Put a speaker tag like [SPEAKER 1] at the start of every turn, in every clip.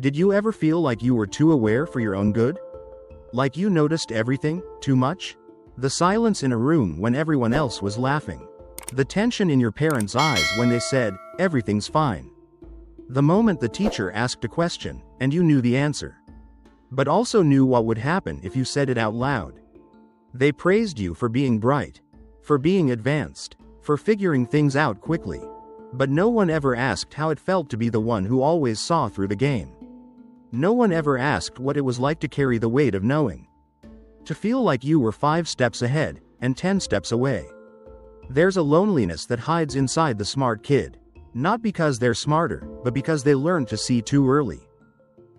[SPEAKER 1] Did you ever feel like you were too aware for your own good? Like you noticed everything, too much? The silence in a room when everyone else was laughing. The tension in your parents' eyes when they said, "Everything's fine." The moment the teacher asked a question, and you knew the answer. But also knew what would happen if you said it out loud. They praised you for being bright, for being advanced, for figuring things out quickly. But no one ever asked how it felt to be the one who always saw through the game. No one ever asked what it was like to carry the weight of knowing. To feel like you were 5 steps ahead, and 10 steps away. There's a loneliness that hides inside the smart kid. Not because they're smarter, but because they learned to see too early.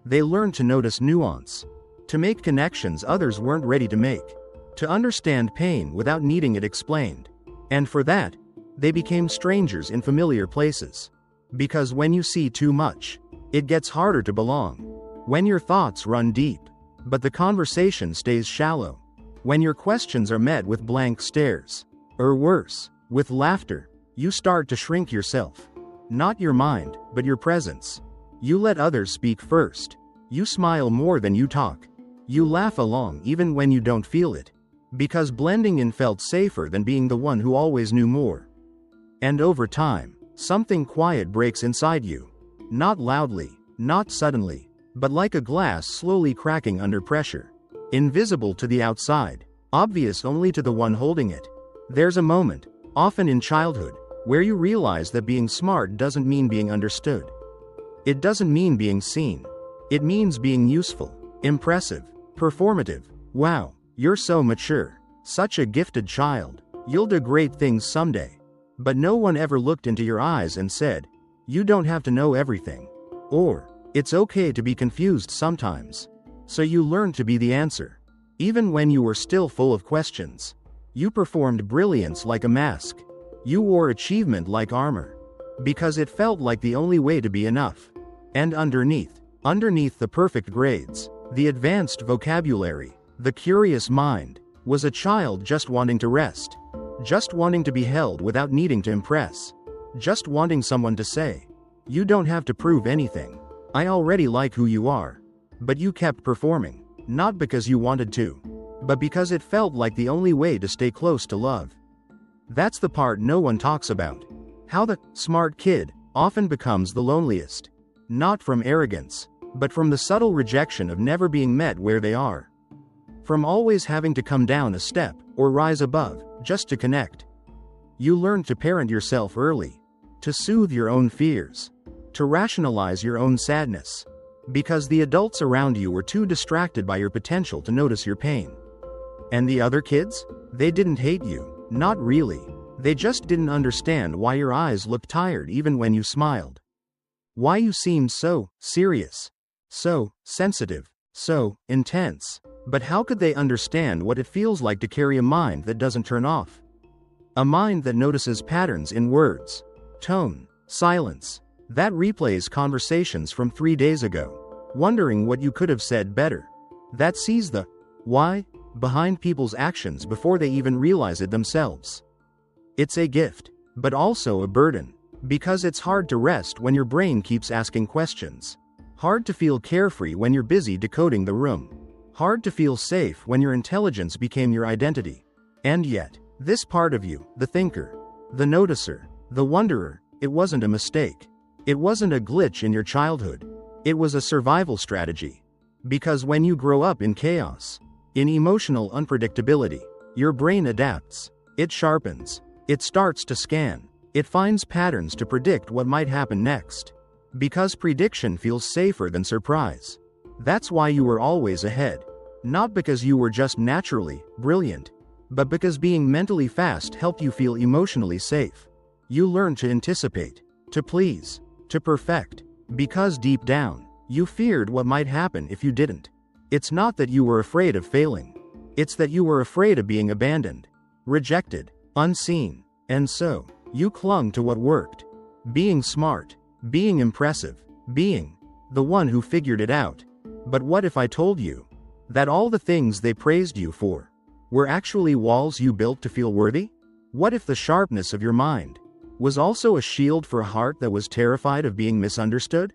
[SPEAKER 1] They learned to notice nuance. To make connections others weren't ready to make. To understand pain without needing it explained. And for that, they became strangers in familiar places. Because when you see too much, it gets harder to belong. When your thoughts run deep, but the conversation stays shallow. When your questions are met with blank stares, or worse, with laughter, you start to shrink yourself. Not your mind, but your presence. You let others speak first. You smile more than you talk. You laugh along even when you don't feel it. Because blending in felt safer than being the one who always knew more. And over time, something quiet breaks inside you. Not loudly, not suddenly, but like a glass slowly cracking under pressure. Invisible to the outside, obvious only to the one holding it. There's a moment, often in childhood, where you realize that being smart doesn't mean being understood. It doesn't mean being seen. It means being useful, impressive, performative. Wow, you're so mature, such a gifted child. You'll do great things someday. But no one ever looked into your eyes and said, "You don't have to know everything." Or, "It's okay to be confused sometimes." So you learned to be the answer. Even when you were still full of questions. You performed brilliance like a mask. You wore achievement like armor. Because it felt like the only way to be enough. And underneath the perfect grades, the advanced vocabulary, the curious mind, was a child just wanting to rest. Just wanting to be held without needing to impress. Just wanting someone to say, "You don't have to prove anything. I already like who you are." But you kept performing, not because you wanted to, but because it felt like the only way to stay close to love. That's the part no one talks about. How the smart kid often becomes the loneliest. Not from arrogance, but from the subtle rejection of never being met where they are. From always having to come down a step, or rise above, just to connect. You learned to parent yourself early. To soothe your own fears. To rationalize your own sadness. Because the adults around you were too distracted by your potential to notice your pain. And the other kids? They didn't hate you. Not really. They just didn't understand why your eyes looked tired even when you smiled. Why you seemed so serious. So sensitive. So intense. But how could they understand what it feels like to carry a mind that doesn't turn off? A mind that notices patterns in words, tone, silence. That replays conversations from 3 days ago, wondering what you could have said better. That sees the why behind people's actions before they even realize it themselves. It's a gift, but also a burden, because it's hard to rest when your brain keeps asking questions. Hard to feel carefree when you're busy decoding the room. Hard to feel safe when your intelligence became your identity. And yet, this part of you, the thinker, the noticer, the wonderer, it wasn't a mistake. It wasn't a glitch in your childhood. It was a survival strategy. Because when you grow up in chaos, in emotional unpredictability, your brain adapts. It sharpens. It starts to scan. It finds patterns to predict what might happen next. Because prediction feels safer than surprise. That's why you were always ahead. Not because you were just naturally brilliant, but because being mentally fast helped you feel emotionally safe. You learned to anticipate, to please, to perfect, because deep down, you feared what might happen if you didn't. It's not that you were afraid of failing. It's that you were afraid of being abandoned, rejected, unseen, and so, you clung to what worked. Being smart, being impressive, being the one who figured it out. But what if I told you that all the things they praised you for were actually walls you built to feel worthy? What if the sharpness of your mind was also a shield for a heart that was terrified of being misunderstood?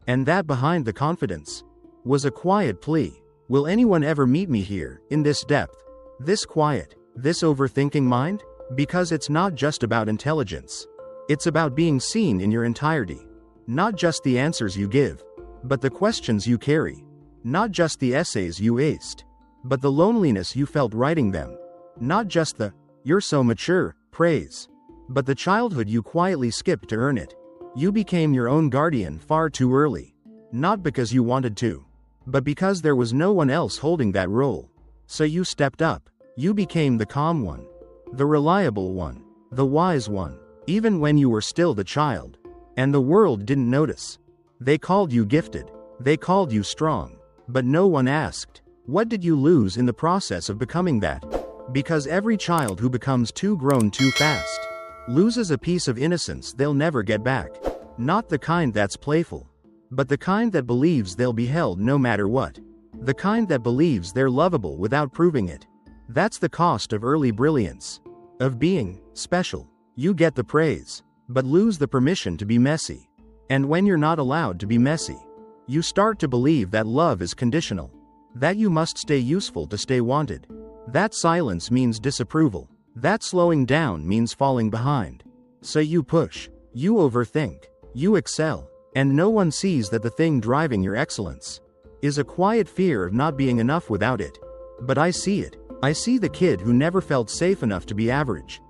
[SPEAKER 1] And that behind the confidence was a quiet plea. Will anyone ever meet me here, in this depth, this quiet, this overthinking mind? Because it's not just about intelligence. It's about being seen in your entirety. Not just the answers you give, but the questions you carry. Not just the essays you aced, but the loneliness you felt writing them. Not just the, "You're so mature," praise, but the childhood you quietly skipped to earn it. You became your own guardian far too early. Not because you wanted to, but because there was no one else holding that role. So you stepped up. You became the calm one, the reliable one, the wise one, even when you were still the child. And the world didn't notice. They called you gifted. They called you strong. But no one asked, what did you lose in the process of becoming that? Because every child who becomes too grown too fast loses a piece of innocence they'll never get back. Not the kind that's playful, but the kind that believes they'll be held no matter what. The kind that believes they're lovable without proving it. That's the cost of early brilliance. Of being special. You get the praise, but lose the permission to be messy. And when you're not allowed to be messy, you start to believe that love is conditional. That you must stay useful to stay wanted. That silence means disapproval. That slowing down means falling behind. So you push. You overthink. You excel. And no one sees that the thing driving your excellence is a quiet fear of not being enough without it. But I see it. I see the kid who never felt safe enough to be average.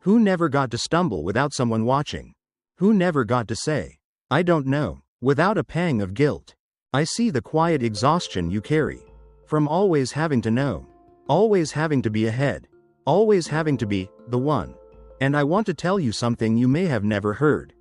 [SPEAKER 1] Who never got to stumble without someone watching. Who never got to say, "I don't know," without a pang of guilt. I see the quiet exhaustion you carry. From always having to know. Always having to be ahead. Always having to be the one. And I want to tell you something you may have never heard.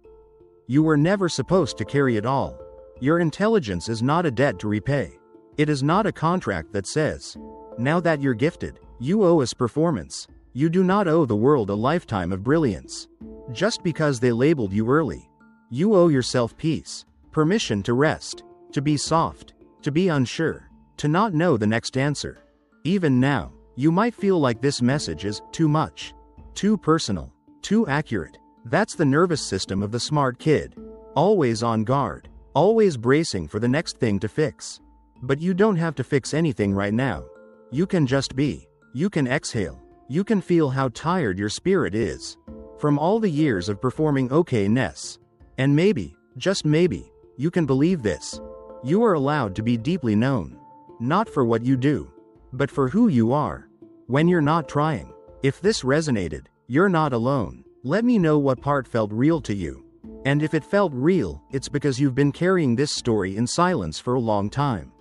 [SPEAKER 1] You were never supposed to carry it all. Your intelligence is not a debt to repay. It is not a contract that says, now that you're gifted, you owe us performance. You do not owe the world a lifetime of brilliance. Just because they labeled you early. You owe yourself peace, permission to rest, to be soft, to be unsure, to not know the next answer. Even now, you might feel like this message is too much, too personal, too accurate. That's the nervous system of the smart kid. Always on guard, always bracing for the next thing to fix. But you don't have to fix anything right now. You can just be. You can exhale. You can feel how tired your spirit is from all the years of performing okayness. And maybe, just maybe, you can believe this. You are allowed to be deeply known. Not for what you do, but for who you are. When you're not trying. If this resonated, you're not alone. Let me know what part felt real to you. And if it felt real, it's because you've been carrying this story in silence for a long time.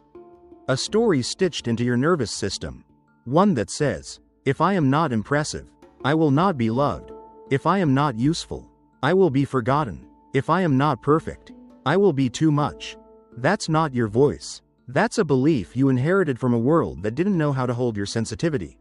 [SPEAKER 1] A story stitched into your nervous system. One that says, if I am not impressive, I will not be loved. If I am not useful, I will be forgotten. If I am not perfect, I will be too much. That's not your voice. That's a belief you inherited from a world that didn't know how to hold your sensitivity.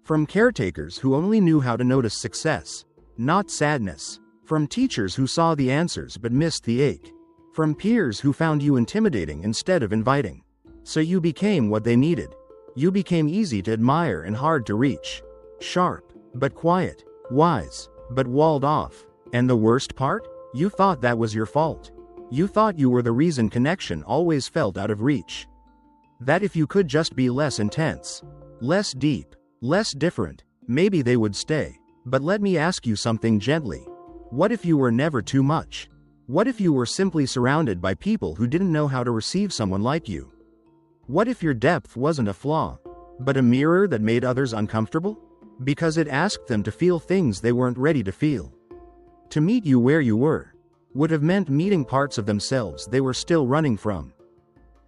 [SPEAKER 1] From caretakers who only knew how to notice success, not sadness. From teachers who saw the answers but missed the ache. From peers who found you intimidating instead of inviting. So you became what they needed. You became easy to admire and hard to reach. Sharp, but quiet. Wise, but walled off. And the worst part? You thought that was your fault. You thought you were the reason connection always felt out of reach. That if you could just be less intense, less deep, less different, maybe they would stay. But let me ask you something gently. What if you were never too much? What if you were simply surrounded by people who didn't know how to receive someone like you? What if your depth wasn't a flaw, but a mirror that made others uncomfortable? Because it asked them to feel things they weren't ready to feel. To meet you where you were would have meant meeting parts of themselves they were still running from.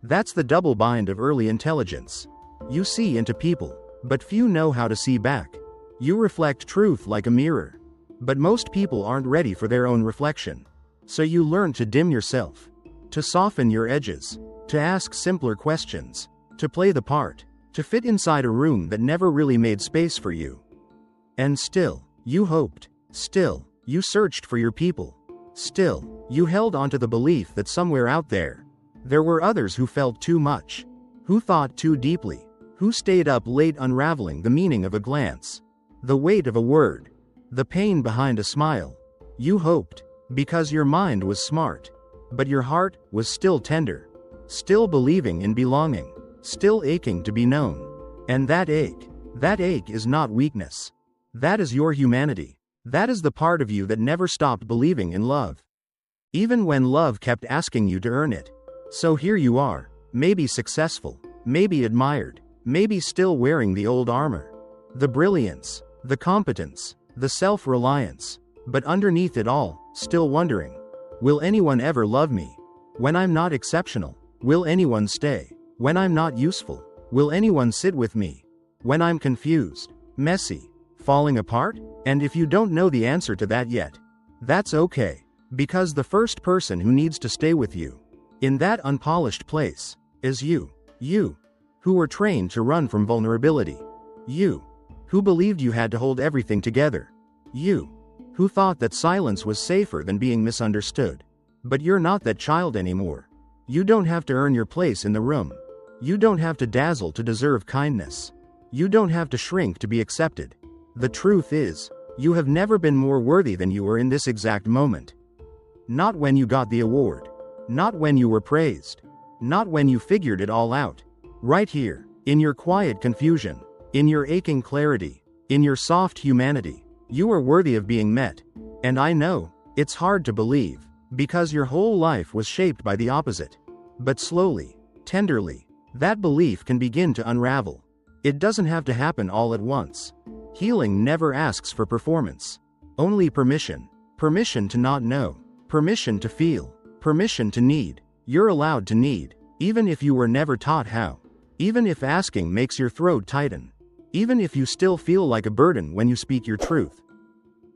[SPEAKER 1] That's the double bind of early intelligence. You see into people, but few know how to see back. You reflect truth like a mirror, but most people aren't ready for their own reflection. So you learn to dim yourself, to soften your edges, to ask simpler questions, to play the part, to fit inside a room that never really made space for you. And still, you hoped. Still, you searched for your people. Still, you held onto the belief that somewhere out there were others who felt too much, who thought too deeply, who stayed up late unraveling the meaning of a glance, the weight of a word, the pain behind a smile. You hoped, because your mind was smart. But your heart was still tender, still believing in belonging, still aching to be known. And that ache is not weakness. That is your humanity. That is the part of you that never stopped believing in love. Even when love kept asking you to earn it. So here you are, maybe successful, maybe admired, maybe still wearing the old armor. The brilliance, the competence, the self-reliance. But underneath it all, still wondering, will anyone ever love me? When I'm not exceptional, will anyone stay? When I'm not useful, will anyone sit with me? When I'm confused, messy, falling apart? And if you don't know the answer to that yet, that's okay. Because the first person who needs to stay with you, in that unpolished place, is you. You, who were trained to run from vulnerability. You, who believed you had to hold everything together. You, who thought that silence was safer than being misunderstood. But you're not that child anymore. You don't have to earn your place in the room. You don't have to dazzle to deserve kindness. You don't have to shrink to be accepted. The truth is, you have never been more worthy than you are in this exact moment. Not when you got the award. Not when you were praised. Not when you figured it all out. Right here, in your quiet confusion, in your aching clarity, in your soft humanity, you are worthy of being met. And I know, it's hard to believe, because your whole life was shaped by the opposite. But slowly, tenderly, that belief can begin to unravel. It doesn't have to happen all at once. Healing never asks for performance. Only permission. Permission to not know. Permission to feel. Permission to need. You're allowed to need, even if you were never taught how. Even if asking makes your throat tighten. Even if you still feel like a burden when you speak your truth.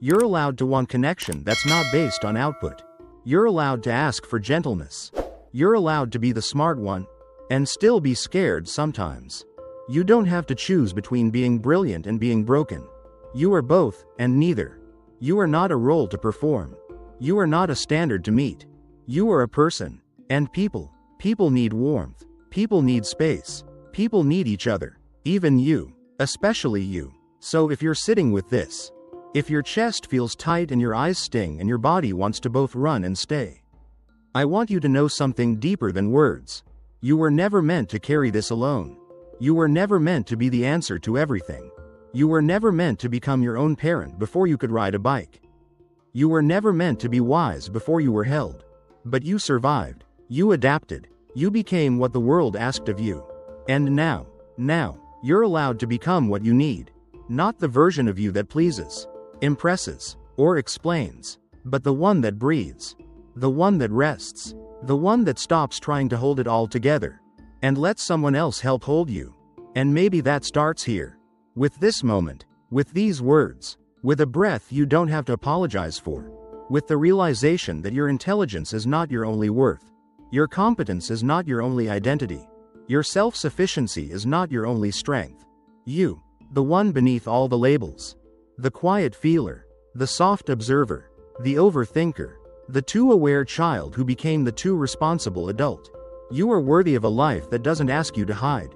[SPEAKER 1] You're allowed to want connection that's not based on output. You're allowed to ask for gentleness. You're allowed to be the smart one, and still be scared sometimes. You don't have to choose between being brilliant and being broken. You are both, and neither. You are not a role to perform. You are not a standard to meet. You are a person. And people need warmth. People need space. People need each other. Even you. Especially you. So if you're sitting with this, if your chest feels tight and your eyes sting and your body wants to both run and stay, I want you to know something deeper than words. You were never meant to carry this alone. You were never meant to be the answer to everything. You were never meant to become your own parent before you could ride a bike. You were never meant to be wise before you were held. But you survived. You adapted. You became what the world asked of you. And now, you're allowed to become what you need. Not the version of you that pleases, impresses, or explains, but the one that breathes. The one that rests. The one that stops trying to hold it all together and let someone else help hold you. And maybe that starts here. With this moment. With these words. With a breath you don't have to apologize for. With the realization that your intelligence is not your only worth. Your competence is not your only identity. Your self-sufficiency is not your only strength. You, the one beneath all the labels. The quiet feeler. The soft observer. The overthinker. The too aware child who became the too responsible adult. You are worthy of a life that doesn't ask you to hide.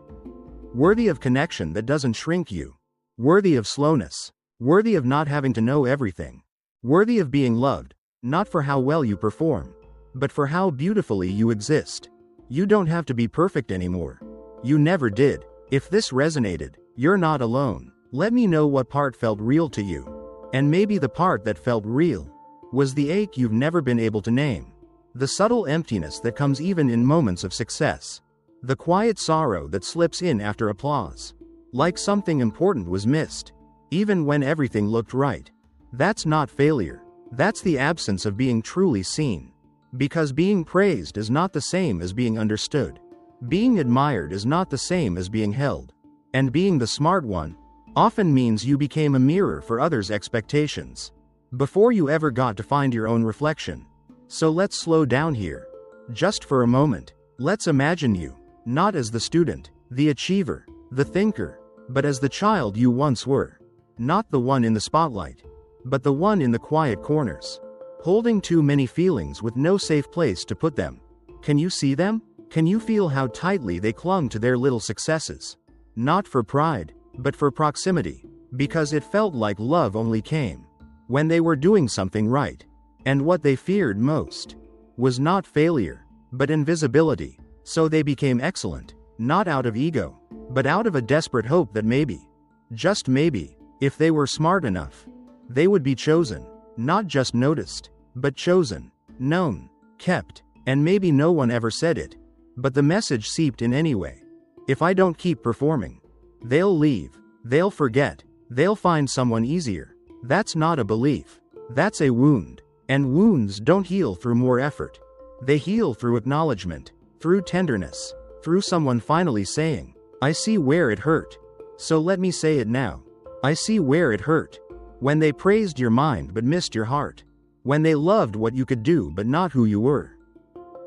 [SPEAKER 1] Worthy of connection that doesn't shrink you. Worthy of slowness. Worthy of not having to know everything. Worthy of being loved, not for how well you perform, but for how beautifully you exist. You don't have to be perfect anymore. You never did. If this resonated, you're not alone. Let me know what part felt real to you. And maybe the part that felt real was the ache you've never been able to name. The subtle emptiness that comes even in moments of success. The quiet sorrow that slips in after applause. Like something important was missed, even when everything looked right. That's not failure. That's the absence of being truly seen. Because being praised is not the same as being understood. Being admired is not the same as being held. And being the smart one often means you became a mirror for others' expectations before you ever got to find your own reflection. So let's slow down here. Just for a moment. Let's imagine you, not as the student, the achiever, the thinker, but as the child you once were. Not the one in the spotlight, but the one in the quiet corners, holding too many feelings with no safe place to put them. Can you see them? Can you feel how tightly they clung to their little successes? Not for pride, but for proximity, because it felt like love only came when they were doing something right. And what they feared most was not failure, but invisibility, so they became excellent, not out of ego, but out of a desperate hope that maybe, just maybe, if they were smart enough, they would be chosen, not just noticed, but chosen, known, kept, and maybe no one ever said it, but the message seeped in anyway. If I don't keep performing, they'll leave, they'll forget, they'll find someone easier. That's not a belief. That's a wound. And wounds don't heal through more effort. They heal through acknowledgement, through tenderness, through someone finally saying, I see where it hurt. So let me say it now. I see where it hurt. When they praised your mind but missed your heart. When they loved what you could do but not who you were.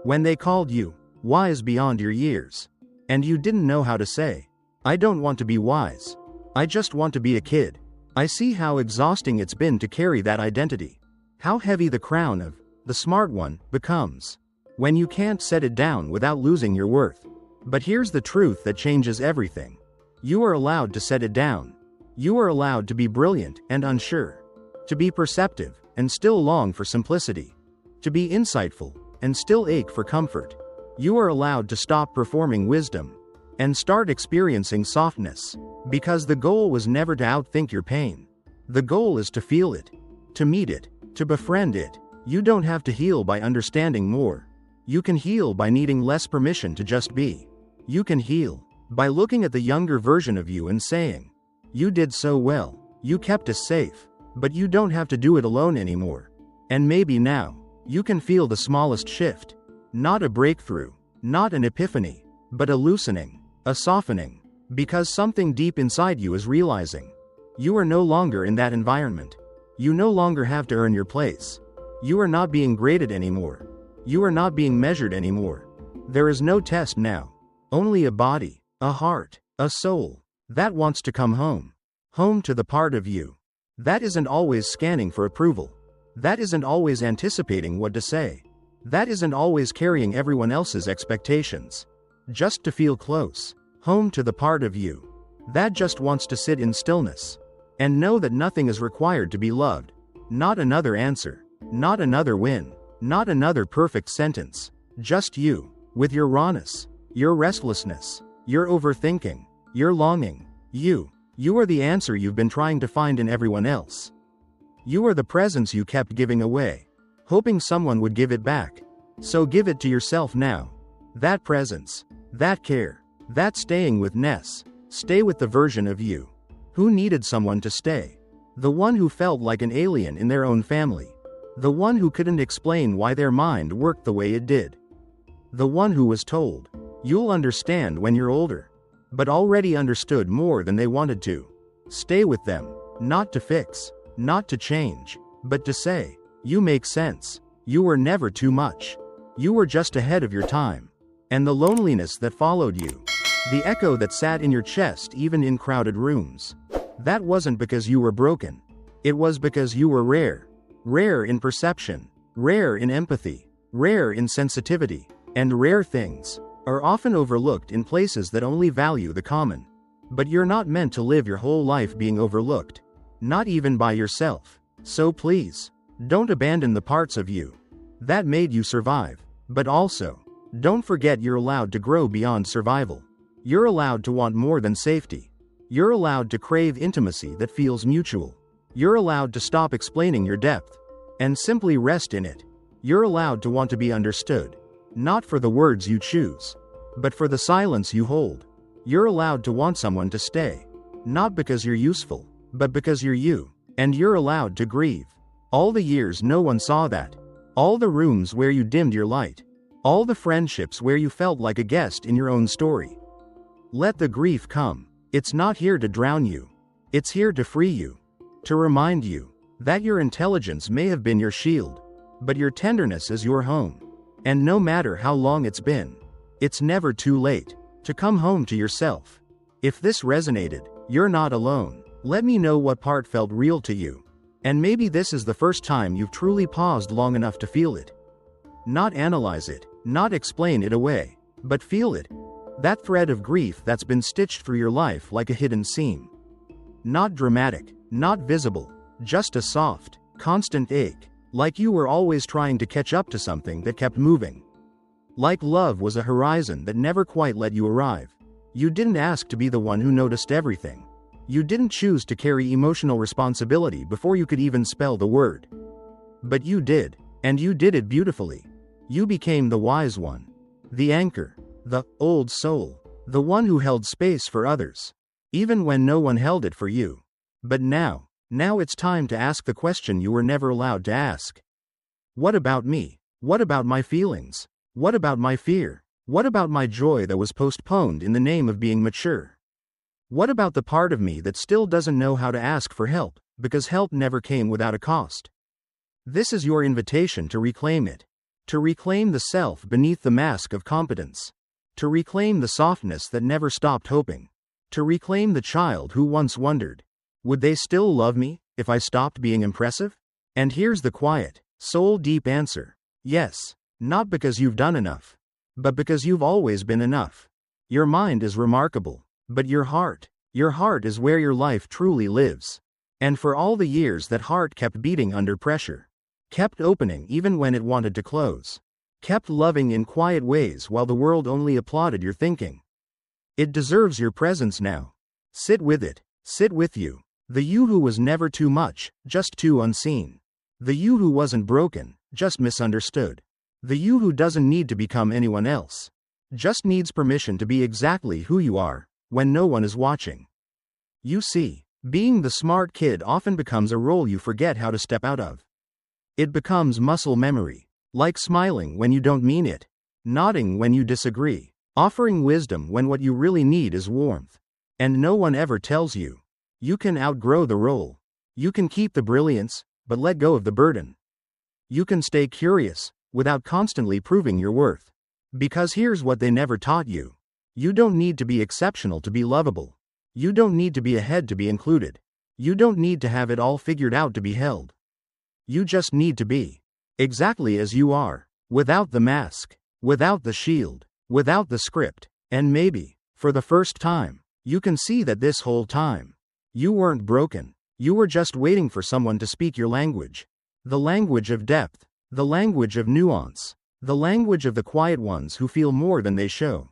[SPEAKER 1] When they called you wise beyond your years. And you didn't know how to say, I don't want to be wise. I just want to be a kid. I see how exhausting it's been to carry that identity. How heavy the crown of the smart one becomes when you can't set it down without losing your worth. But here's the truth that changes everything. You are allowed to set it down. You are allowed to be brilliant and unsure. To be perceptive and still long for simplicity. To be insightful and still ache for comfort. You are allowed to stop performing wisdom and start experiencing softness. Because the goal was never to outthink your pain. The goal is to feel it, to meet it, to befriend it. You don't have to heal by understanding more. You can heal by needing less permission to just be. You can heal by looking at the younger version of you and saying, you did so well, you kept us safe, but you don't have to do it alone anymore. And maybe now, you can feel the smallest shift. Not a breakthrough, not an epiphany, but a loosening, a softening, because something deep inside you is realizing. You are no longer in that environment. You no longer have to earn your place. You are not being graded anymore. You are not being measured anymore. There is no test now. Only a body, a heart, a soul, that wants to come home. Home to the part of you that isn't always scanning for approval. That isn't always anticipating what to say. That isn't always carrying everyone else's expectations. Just to feel close. Home to the part of you that just wants to sit in stillness and know that nothing is required to be loved. Not another answer, not another win, not another perfect sentence. Just you, with your rawness, your restlessness, your overthinking, your longing. You are the answer you've been trying to find in everyone else. You are the presence you kept giving away, hoping someone would give it back. So give it to yourself now. That presence, that care, that staying with Ness. Stay with the version of you who needed someone to stay. The one who felt like an alien in their own family. The one who couldn't explain why their mind worked the way it did. The one who was told, you'll understand when you're older, but already understood more than they wanted to. Stay with them, not to fix, not to change, but to say, you make sense. You were never too much. You were just ahead of your time. And the loneliness that followed you, the echo that sat in your chest even in crowded rooms, that wasn't because you were broken. It was because you were rare. Rare in perception, rare in empathy, rare in sensitivity, and rare things are often overlooked in places that only value the common. But you're not meant to live your whole life being overlooked, not even by yourself. So please, don't abandon the parts of you that made you survive. But also, don't forget you're allowed to grow beyond survival. You're allowed to want more than safety. You're allowed to crave intimacy that feels mutual. You're allowed to stop explaining your depth and simply rest in it. You're allowed to want to be understood, not for the words you choose, but for the silence you hold. You're allowed to want someone to stay, not because you're useful, but because you're you. And you're allowed to grieve all the years no one saw that, all the rooms where you dimmed your light, all the friendships where you felt like a guest in your own story. Let the grief come. It's not here to drown you. It's here to free you, to remind you that your intelligence may have been your shield, but your tenderness is your home. And no matter how long it's been, it's never too late to come home to yourself. If this resonated, you're not alone. Let me know what part felt real to you. And maybe this is the first time you've truly paused long enough to feel it. Not analyze it, not explain it away, but feel it. That thread of grief that's been stitched through your life like a hidden seam. Not dramatic, not visible, just a soft, constant ache. Like you were always trying to catch up to something that kept moving. Like love was a horizon that never quite let you arrive. You didn't ask to be the one who noticed everything. You didn't choose to carry emotional responsibility before you could even spell the word. But you did, and you did it beautifully. You became the wise one. The anchor. The old soul. The one who held space for others. Even when no one held it for you. But now it's time to ask the question you were never allowed to ask. What about me? What about my feelings? What about my fear? What about my joy that was postponed in the name of being mature? What about the part of me that still doesn't know how to ask for help, because help never came without a cost? This is your invitation to reclaim it. To reclaim the self beneath the mask of competence. To reclaim the softness that never stopped hoping. To reclaim the child who once wondered, would they still love me if I stopped being impressive? And here's the quiet, soul-deep answer. Yes. Not because you've done enough, but because you've always been enough. Your mind is remarkable, but your heart is where your life truly lives. And for all the years that heart kept beating under pressure, kept opening even when it wanted to close, kept loving in quiet ways while the world only applauded your thinking. It deserves your presence now. Sit with it, sit with you. The you who was never too much, just too unseen. The you who wasn't broken, just misunderstood. The you who doesn't need to become anyone else. Just needs permission to be exactly who you are, when no one is watching. You see, being the smart kid often becomes a role you forget how to step out of. It becomes muscle memory, like smiling when you don't mean it, nodding when you disagree, offering wisdom when what you really need is warmth. And no one ever tells you. You can outgrow the role. You can keep the brilliance, but let go of the burden. You can stay curious, without constantly proving your worth. Because here's what they never taught you. You don't need to be exceptional to be lovable. You don't need to be ahead to be included. You don't need to have it all figured out to be held. You just need to be. Exactly as you are. Without the mask. Without the shield. Without the script. And maybe, for the first time, you can see that this whole time, you weren't broken. You were just waiting for someone to speak your language. The language of depth. The language of nuance. The language of the quiet ones who feel more than they show.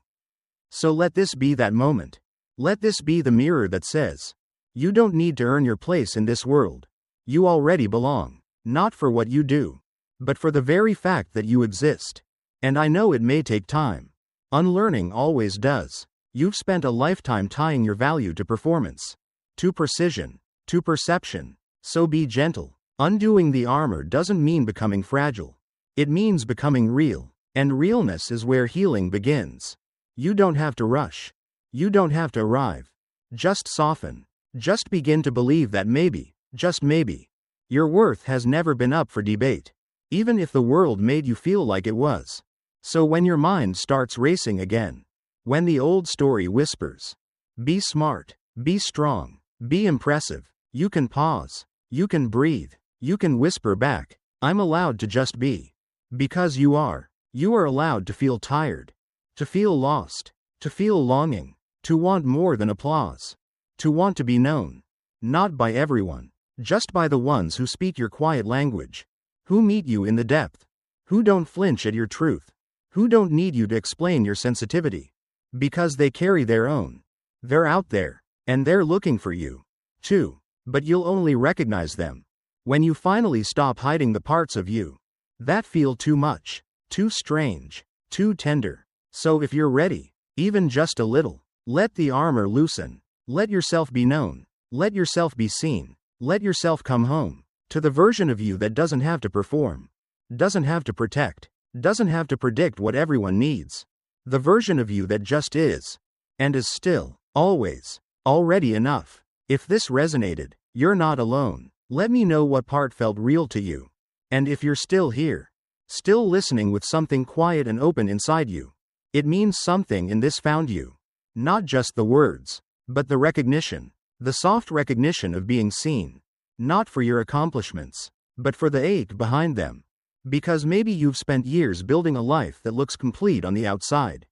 [SPEAKER 1] So let this be that moment. Let this be the mirror that says, you don't need to earn your place in this world. You already belong. Not for what you do, but for the very fact that you exist. And I know it may take time. Unlearning always does. You've spent a lifetime tying your value to performance, to precision, to perception. So be gentle. Undoing the armor doesn't mean becoming fragile. It means becoming real. And realness is where healing begins. You don't have to rush. You don't have to arrive. Just soften. Just begin to believe that maybe, just maybe, your worth has never been up for debate. Even if the world made you feel like it was. So when your mind starts racing again, when the old story whispers, be smart, be strong, be impressive, you can pause. You can breathe. You can whisper back, I'm allowed to just be. Because you are. You are allowed to feel tired. To feel lost. To feel longing. To want more than applause. To want to be known. Not by everyone. Just by the ones who speak your quiet language. Who meet you in the depth. Who don't flinch at your truth. Who don't need you to explain your sensitivity. Because they carry their own. They're out there. And they're looking for you. Too. But you'll only recognize them when you finally stop hiding the parts of you that feel too much, too strange, too tender. So if you're ready, even just a little, let the armor loosen. Let yourself be known. Let yourself be seen. Let yourself come home to the version of you that doesn't have to perform, doesn't have to protect, doesn't have to predict what everyone needs. The version of you that just is, and is still, always, already enough. If this resonated, you're not alone. Let me know what part felt real to you. And if you're still here, still listening with something quiet and open inside you, it means something in this found you. Not just the words, but the recognition, the soft recognition of being seen. Not for your accomplishments, but for the ache behind them. Because maybe you've spent years building a life that looks complete on the outside,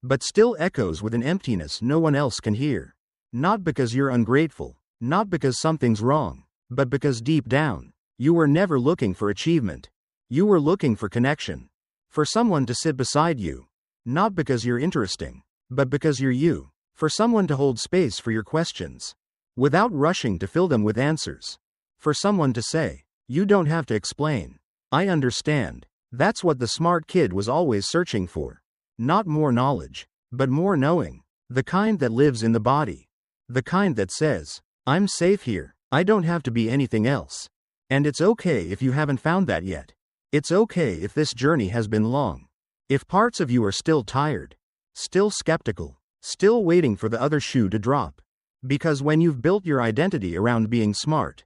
[SPEAKER 1] but still echoes with an emptiness no one else can hear. Not because you're ungrateful, not because something's wrong, but because deep down, You were never looking for achievement. You were looking for connection. For someone to sit beside you. Not because you're interesting, but because you're you. For someone to hold space for your questions, without rushing to fill them with answers. For someone to say, you don't have to explain. I understand. That's what the smart kid was always searching for. Not more knowledge, but more knowing. The kind that lives in the body. The kind that says, I'm safe here. I don't have to be anything else. And it's okay if you haven't found that yet. It's okay if this journey has been long. If parts of you are still tired, still skeptical, still waiting for the other shoe to drop. Because when you've built your identity around being smart,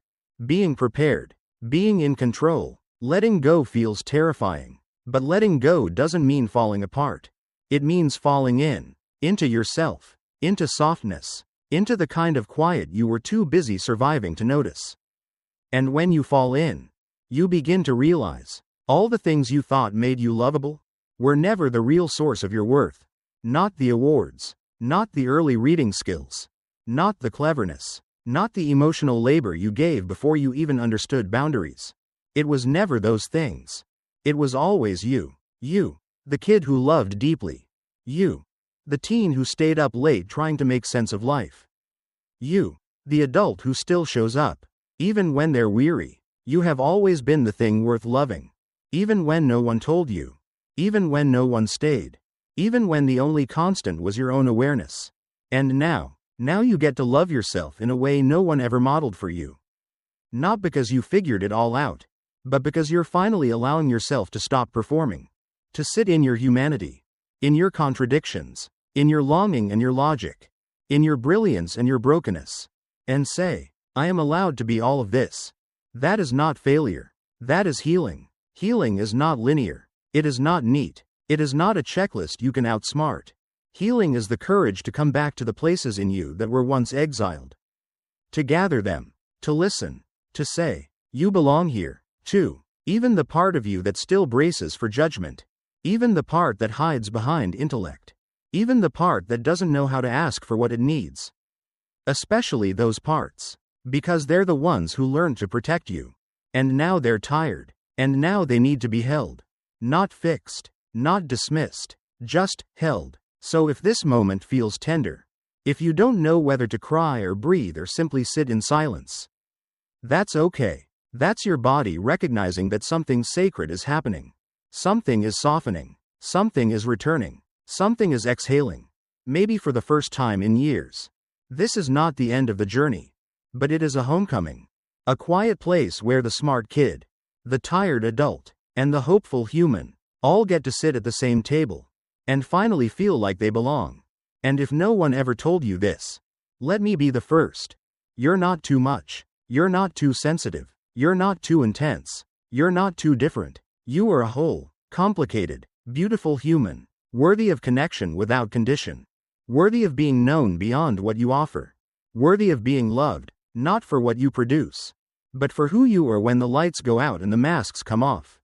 [SPEAKER 1] being prepared, being in control, letting go feels terrifying. But letting go doesn't mean falling apart. It means falling into yourself, into softness, into the kind of quiet you were too busy surviving to notice. And when you fall in, you begin to realize, all the things you thought made you lovable were never the real source of your worth. Not the awards, not the early reading skills, not the cleverness, not the emotional labor you gave before you even understood boundaries. It was never those things. It was always you. You, the kid who loved deeply. You, the teen who stayed up late trying to make sense of life. You, the adult who still shows up, even when they're weary. You have always been the thing worth loving. Even when no one told you. Even when no one stayed. Even when the only constant was your own awareness. And now you get to love yourself in a way no one ever modeled for you. Not because you figured it all out, but because you're finally allowing yourself to stop performing. To sit in your humanity. In your contradictions. In your longing and your logic. In your brilliance and your brokenness. And say, I am allowed to be all of this. That is not failure. That is healing. Healing is not linear. It is not neat. It is not a checklist you can outsmart. Healing is the courage to come back to the places in you that were once exiled. To gather them. To listen. To say, you belong here, too. Even the part of you that still braces for judgment. Even the part that hides behind intellect. Even the part that doesn't know how to ask for what it needs. Especially those parts. Because they're the ones who learned to protect you. And now they're tired. And now they need to be held. Not fixed. Not dismissed. Just held. So if this moment feels tender. If you don't know whether to cry or breathe or simply sit in silence. That's okay. That's your body recognizing that something sacred is happening. Something is softening. Something is returning. Something is exhaling. Maybe for the first time in years. This is not the end of the journey. But it is a homecoming. A quiet place where the smart kid, the tired adult, and the hopeful human all get to sit at the same table and finally feel like they belong. And if no one ever told you this, let me be the first. You're not too much. You're not too sensitive. You're not too intense. You're not too different. You are a whole, complicated, beautiful human, worthy of connection without condition, worthy of being known beyond what you offer, worthy of being loved, not for what you produce, but for who you are when the lights go out and the masks come off.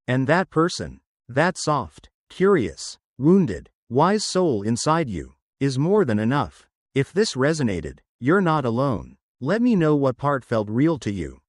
[SPEAKER 1] And that person, that soft, curious, wounded, wise soul inside you, is more than enough. If this resonated, you're not alone. Let me know what part felt real to you.